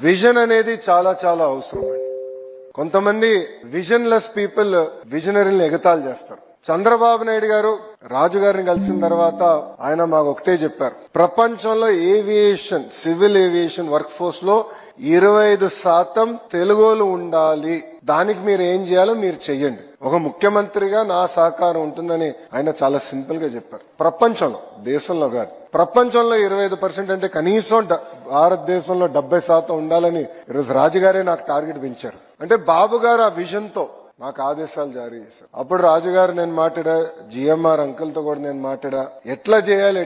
Vision అనేది చాలా చాలా అవసరం. కొంతమంది విజన్ లెస్ పీపుల్ విజనరీని ఎగతాళి చేస్తారు. చంద్రబాబు నాయుడు గారు రాజు గారిని కలిసిన తర్వాత ఆయన మాకు ఒకటే చెప్పారు, ప్రపంచంలో aviation civil aviation work force లో 25% తెలుగోలు ఉండాలి, దానికి మీరు ఏం చేయాలో మీరు చెయ్యండి, ఒక ముఖ్యమంత్రిగా నా సహకారం ఉంటుందని ఆయన చాలా సింపుల్ గా చెప్పారు. ప్రపంచంలో, దేశంలో కాదు, ప్రపంచంలో 25% అంటే కనీసం భారతదేశంలో 70% ఉండాలని ఈరోజు రాజుగారే నాకు టార్గెట్ పెంచారు. అంటే బాబు గారు ఆ విజన్ తో నాకు ఆదేశాలు జారీ చేశారు. అప్పుడు రాజుగారు నేను మాట్లాడా, జిఎంఆర్ అంకుల్ తో కూడా నేను మాట్లాడా, ఎట్లా చేయాలి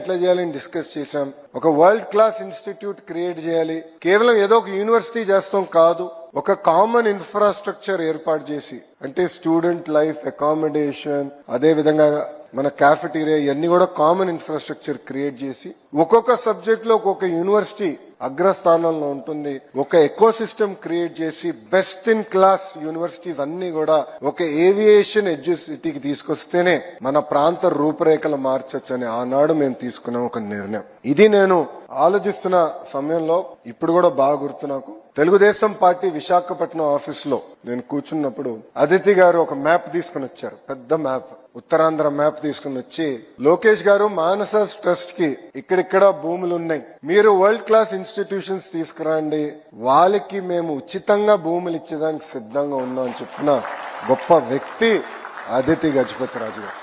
అని డిస్కస్ చేశాం. ఒక వరల్డ్ క్లాస్ ఇన్స్టిట్యూట్ క్రియేట్ చేయాలి, కేవలం ఏదో ఒక యూనివర్సిటీ చేస్తాం కాదు, ఒక కామన్ ఇన్ఫ్రాస్ట్రక్చర్ ఏర్పాటు చేసి, అంటే స్టూడెంట్ లైఫ్, అకామిడేషన్, అదే విధంగా మన క్యాఫెటీరియా, ఇవన్నీ కూడా కామన్ ఇన్ఫ్రాస్ట్రక్చర్ క్రియేట్ చేసి ఒక్కొక్క సబ్జెక్ట్ లో ఒక్కొక్క యూనివర్సిటీ అగ్రస్థానంలో ఉంటుంది, ఒక ఎకో సిస్టమ్ క్రియేట్ చేసి బెస్ట్ ఇన్ క్లాస్ యూనివర్సిటీస్ అన్ని కూడా ఒక ఏవియేషన్ ఎడ్యుసిటీకి తీసుకొస్తేనే మన ప్రాంత రూపురేఖలు మార్చొచ్చని ఆనాడు మేము తీసుకున్నాం ఒక నిర్ణయం. ఇది నేను ఆలోచిస్తున్న సమయంలో ఇప్పుడు కూడా బాగా గుర్తు నాకు, తెలుగుదేశం పార్టీ విశాఖపట్నం ఆఫీస్ లో నేను కూర్చున్నప్పుడు అదితి గారు ఒక మ్యాప్ తీసుకుని వచ్చారు, పెద్ద మ్యాప్, ఉత్తరాంధ్ర మ్యాప్ తీసుకుని వచ్చి, లోకేష్ గారు మానస ట్రస్ట్ కి ఇక్కడిక్కడ భూములు ఉన్నాయి, మీరు వరల్డ్ క్లాస్ ఇన్స్టిట్యూషన్స్ తీసుకురండి, వాళ్ళకి మేము ఉచితంగా భూములు ఇచ్చేదానికి సిద్ధంగా ఉన్నాం అని చెప్పిన గొప్ప వ్యక్తి అదితి గజపతి రాజు గారు.